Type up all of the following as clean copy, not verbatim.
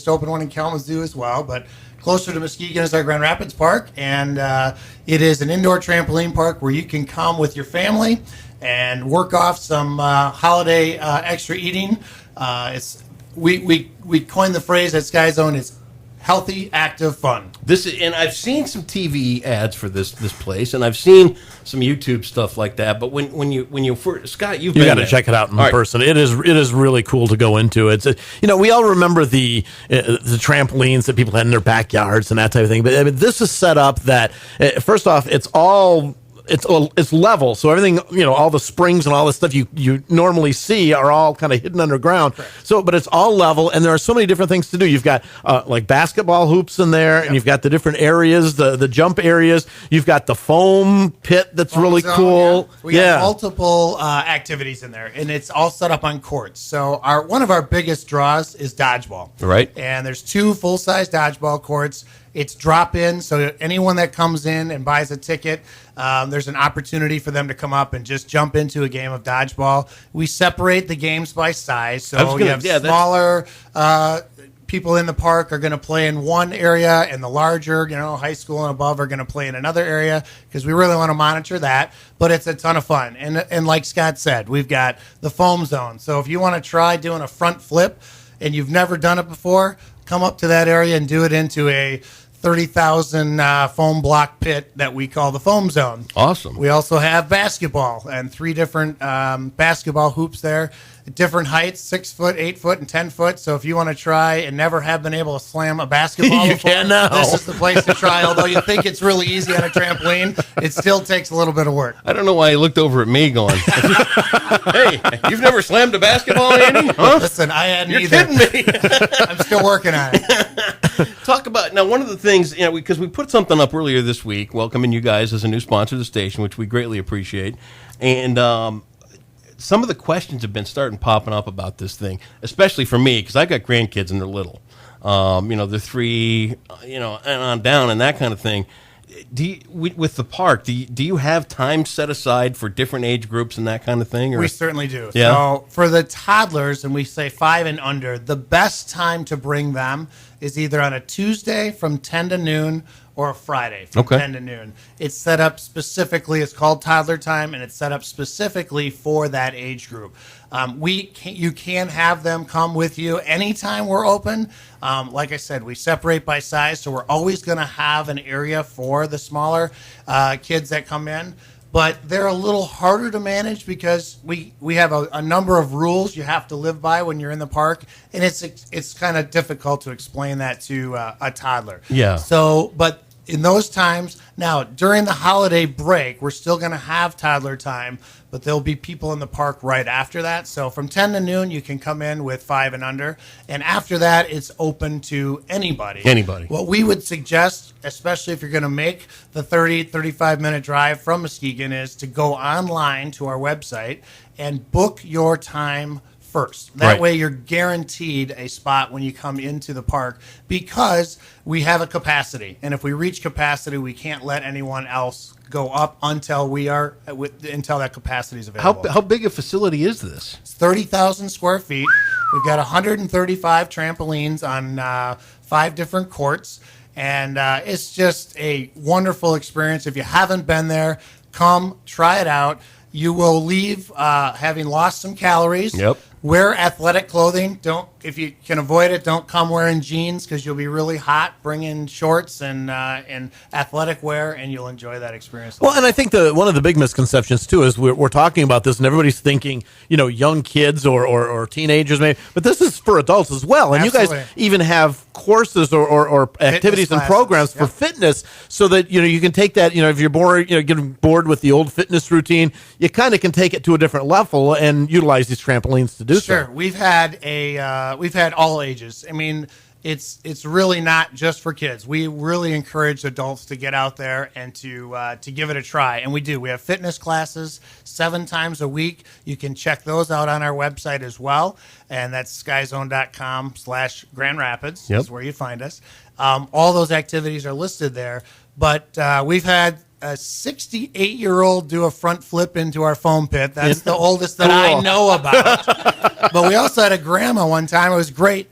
just opened one in Kalamazoo as well, but closer to Muskegon is our Grand Rapids Park, and it is an indoor trampoline park where you can come with your family and work off some holiday extra eating. We coined the phrase at Sky Zone is healthy, active fun. And I've seen some TV ads for this place, and I've seen some YouTube stuff like that. But when you first, Scott, you got to check it out in person. It is really cool to go into. It's we all remember the trampolines that people had in their backyards and that type of thing. But I mean, this is set up that first off, it's level, so everything, all the springs and all the stuff you normally see are all kind of hidden underground. Correct. So, but it's all level, and there are so many different things to do. You've got like basketball hoops in there, and you've got the different areas, the jump areas. You've got the foam pit that's really cool. Yeah. We have multiple activities in there, and it's all set up on courts. So one of our biggest draws is dodgeball. Right. And there's 2 full-size dodgeball courts. It's drop-in, so anyone that comes in and buys a ticket, there's an opportunity for them to come up and just jump into a game of dodgeball. We separate the games by size, so you have smaller people in the park are going to play in one area, and the larger, high school and above are going to play in another area, because we really want to monitor that. But it's a ton of fun. And like Scott said, we've got the foam zone. So if you want to try doing a front flip and you've never done it before, come up to that area and do it into a 30,000 foam block pit that we call the foam zone. Awesome. We also have basketball and 3 different basketball hoops there, different heights, 6 foot, 8 foot, and 10 foot. So if you want to try and never have been able to slam a basketball before, can now. This is the place to try. Although you think it's really easy on a trampoline, it still takes a little bit of work. I don't know why he looked over at me going, hey, you've never slammed a basketball, Andy? Huh? Listen, I hadn't You're either. kidding me. I'm still working on it. Talk about, now, one of the things, because we put something up earlier this week, welcoming you guys as a new sponsor of the station, which we greatly appreciate. And some of the questions have been starting popping up about this thing, especially for me, because I got grandkids and they're little. They're 3, and on down and that kind of thing. With the park, do you have time set aside for different age groups and that kind of thing? Or? We certainly do. Yeah. So for the toddlers, and we say 5 and under, the best time to bring them is either on a Tuesday from 10 to noon or a Friday from 10 to noon. It's set up specifically, it's called toddler time, and it's set up specifically for that age group. You can have them come with you anytime we're open. Like I said, we separate by size, so we're always going to have an area for the smaller kids that come in. But they're a little harder to manage because we have a number of rules you have to live by when you're in the park, and it's kind of difficult to explain that to a toddler. Yeah. So, but in those times, now during the holiday break, we're still going to have toddler time, but there'll be people in the park right after that. So from 10 to noon, you can come in with 5 and under. And after that, it's open to anybody. Anybody. What we would suggest, especially if you're going to make the 35-minute drive from Muskegon, is to go online to our website and book your time first. That way you're guaranteed a spot when you come into the park, because we have a capacity. And if we reach capacity, we can't let anyone else go up until that capacity is available. How big a facility is this? It's 30,000 square feet. We've got 135 trampolines on 5 different courts. And it's just a wonderful experience. If you haven't been there, come try it out. You will leave having lost some calories. Yep. Wear athletic clothing. If you can avoid it, don't come wearing jeans because you'll be really hot. Bring in shorts and athletic wear, and you'll enjoy that experience. Well, and I think one of the big misconceptions too is we're talking about this, and everybody's thinking, young kids or teenagers, maybe, but this is for adults as well. And Absolutely. You guys even have courses or activities and programs for fitness, so that you can take that. If you're bored, getting bored with the old fitness routine, you kind of can take it to a different level and utilize these trampolines to do so. Sure, we've had all ages. I mean, it's really not just for kids. We really encourage adults to get out there and to give it a try, and we do. We have fitness classes 7 times a week. You can check those out on our website as well, and that's skyzone.com/Grand Rapids is where you find us. All those activities are listed there. But we've had a 68-year-old do a front flip into our foam pit. That's the oldest that I know about. But we also had a grandma one time. It was great.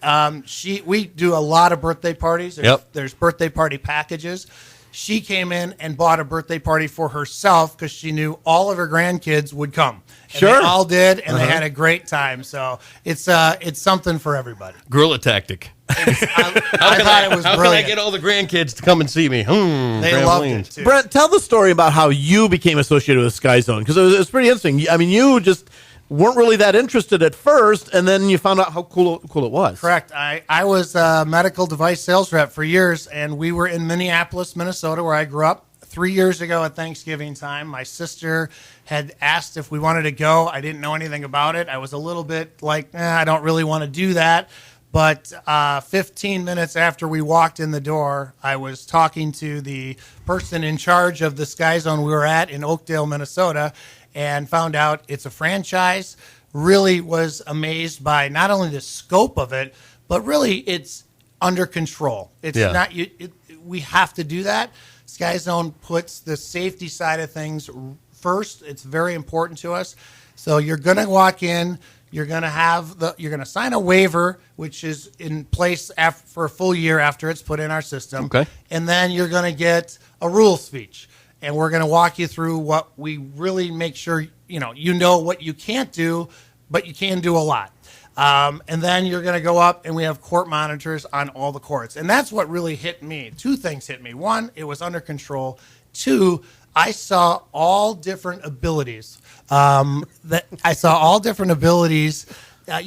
We do a lot of birthday parties. There's birthday party packages. She came in and bought a birthday party for herself because she knew all of her grandkids would come. And they all did, and they had a great time. So it's something for everybody. Guerrilla tactic. I thought it was brilliant. How can I get all the grandkids to come and see me? They loved it, too. Brent, tell the story about how you became associated with Sky Zone, because it was pretty interesting. I mean, you just weren't really that interested at first, and then you found out how cool it was. Correct. I was a medical device sales rep for years, and we were in Minneapolis, Minnesota, where I grew up. 3 years ago at Thanksgiving time, my sister had asked if we wanted to go. I didn't know anything about it. I was a little bit like, I don't really want to do that. But 15 minutes after we walked in the door, I was talking to the person in charge of the Sky Zone we were at in Oakdale, Minnesota, and found out it's a franchise. Really was amazed by not only the scope of it, but really it's under control. It's not we have to do that. Sky Zone puts the safety side of things first. It's very important to us. So you're going to walk in. You're going to sign a waiver, which is in place for a full year after it's put in our system. Okay. And then you're going to get a rules speech, and we're going to walk you through what we really make sure you know what you can't do, but you can do a lot. And then you're going to go up, and we have court monitors on all the courts. And that's what really hit me. Two things hit me. One, it was under control. Two, I saw all different abilities. You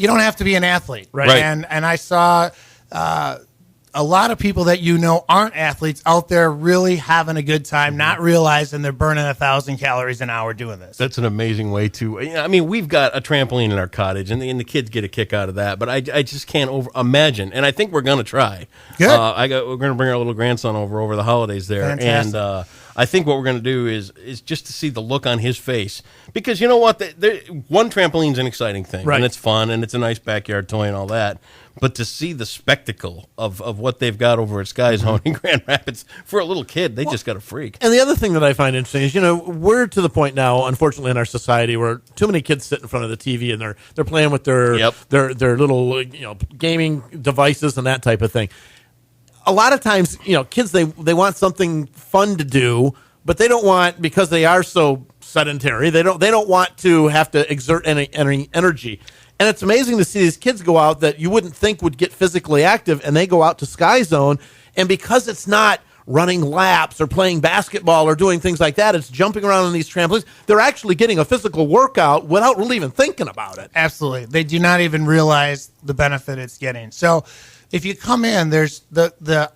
don't have to be an athlete. Right. And I saw a lot of people that aren't athletes out there really having a good time, not realizing they're burning 1,000 calories an hour doing this. That's an amazing way to. I mean, we've got a trampoline in our cottage, and the kids get a kick out of that. But I just can't imagine, and I think we're going to try. Good. We're going to bring our little grandson over the holidays there, Fantastic. and I think what we're going to do is just to see the look on his face, because you know what, one trampoline's an exciting thing, and it's fun, and it's a nice backyard toy and all that. But to see the spectacle of what they've got over at Sky Zone in Grand Rapids, for a little kid, they just got a freak. And the other thing that I find interesting is, we're to the point now, unfortunately, in our society where too many kids sit in front of the TV and they're playing with their little gaming devices and that type of thing. A lot of times, kids they want something fun to do, but they don't want, because they are so sedentary, they don't want to have to exert any energy. And it's amazing to see these kids go out that you wouldn't think would get physically active, and they go out to Sky Zone, and because it's not running laps or playing basketball or doing things like that, it's jumping around on these trampolines. They're actually getting a physical workout without really even thinking about it. Absolutely. They do not even realize the benefit it's getting. So if you come in, there's the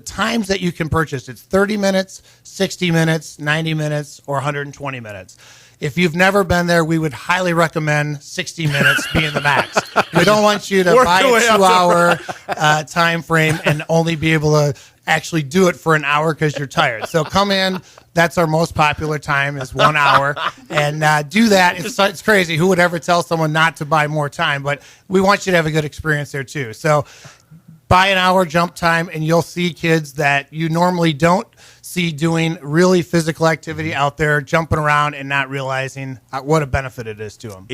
times that you can purchase. It's 30 minutes, 60 minutes, 90 minutes, or 120 minutes. If you've never been there, we would highly recommend 60 minutes being the max. We don't want you to buy a 2-hour time frame and only be able to actually do it for an hour because you're tired. So come in. That's our most popular time, is 1 hour. And do that. It's crazy. Who would ever tell someone not to buy more time? But we want you to have a good experience there, too. So buy an hour jump time, and you'll see kids that you normally don't see doing really physical activity out there, jumping around and not realizing what a benefit it is to them.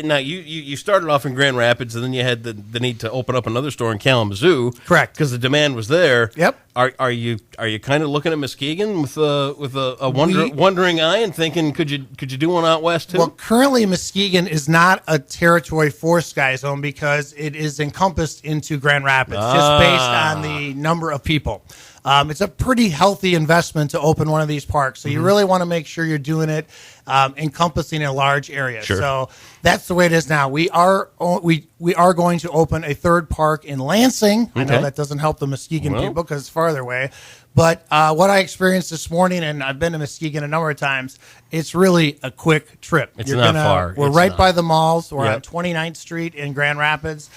Now you started off in Grand Rapids, and then you had the need to open up another store in Kalamazoo. Correct, because the demand was there. Yep. Are you kind of looking at Muskegon with a wondering eye and thinking, could you do one out west too? Well, currently Muskegon is not a territory for Sky Zone because it is encompassed into Grand Rapids, just based on the number of people. It's a pretty healthy investment to open one of these parks, so you really want to make sure you're doing it encompassing a large area. Sure. So that's the way it is now. We are going to open a third park in Lansing. I know that doesn't help the Muskegon people because it's farther away. But what I experienced this morning, and I've been to Muskegon a number of times, it's really a quick trip. It's not far. We're right by the malls. We're on 29th Street in Grand Rapids.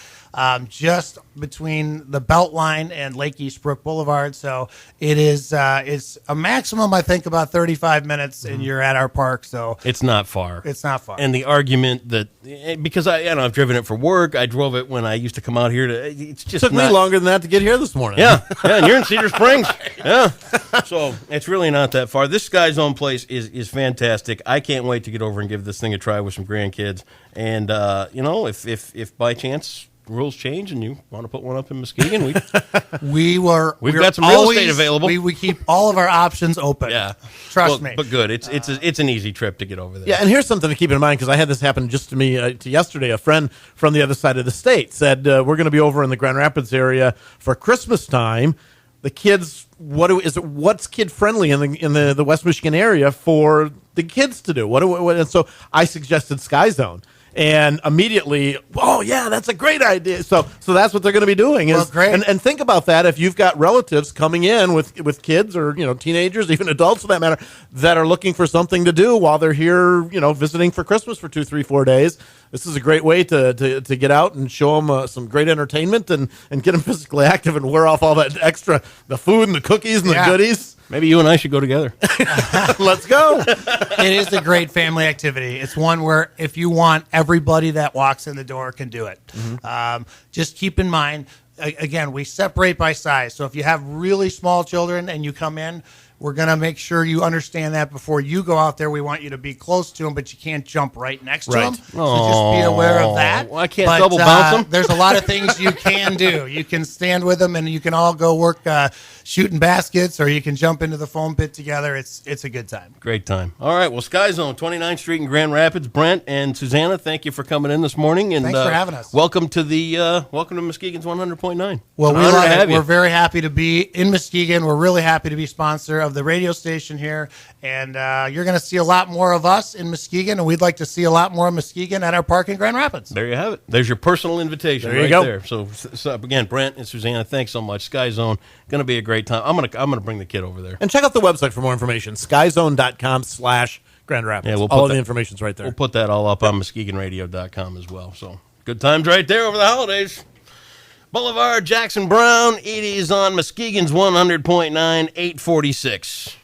just between the Beltline and Lake Eastbrook Boulevard. So it is it's a maximum, I think, about 35 minutes, and you're at our park. So it's not far. It's not far. And the argument that because I've driven it for work, I drove it when I used to come out here. It's just took me longer than that to get here this morning. Yeah, and you're in Cedar Springs. Yeah, so it's really not that far. This Sky Zone place is fantastic. I can't wait to get over and give this thing a try with some grandkids. And if by chance rules change and you want to put one up in Muskegon, we've got some real estate available. We keep all of our options open. Yeah, trust me. But good. It's an easy trip to get over there. Yeah, and here's something to keep in mind, because I had this happen just to me to yesterday. A friend from the other side of the state said we're going to be over in the Grand Rapids area for Christmas time. The kids, what's kid friendly in the West Michigan area for the kids to do? And so I suggested Sky Zone. And immediately, oh yeah, that's a great idea. So that's what they're going to be doing. Great. And think about that. If you've got relatives coming in with kids or teenagers, even adults for that matter, that are looking for something to do while they're here, visiting for Christmas for 2, 3, 4 days, this is a great way to get out and show them some great entertainment and get them physically active and wear off all that extra, the food and the cookies and the goodies. Maybe you and I should go together. Let's go. It is a great family activity. It's one where if you want, everybody that walks in the door can do it. Mm-hmm. Just keep in mind, again, we separate by size. So if you have really small children and you come in, we're going to make sure you understand that before you go out there. We want you to be close to them, but you can't jump right next to them. So just be aware of that. Well, I can't double bounce them. There's a lot of things you can do. You can stand with them, and you can all go work shooting baskets, or you can jump into the foam pit together. It's a good time. Great time. All right. Well, Sky Zone, 29th Street in Grand Rapids. Brent and Suzanna, thank you for coming in this morning. And thanks for having us. Welcome to Muskegon's 100.9. Well, we love it. We're very happy to be in Muskegon. We're really happy to be sponsor of the radio station here, and you're going to see a lot more of us in Muskegon, and we'd like to see a lot more of Muskegon at our park in Grand Rapids. There you have it. There's your personal invitation right there. So again, Brent and Suzanna, thanks so much. Sky Zone, going to be a great time. I'm gonna bring the kid over there. And check out the website for more information, skyzone.com/Grand Rapids. All of the information's right there. We'll put that all up on MuskegonRadio.com as well. So good times right there over the holidays. Boulevard, Jackson Brown. It is on Muskegon's 100.9, 846.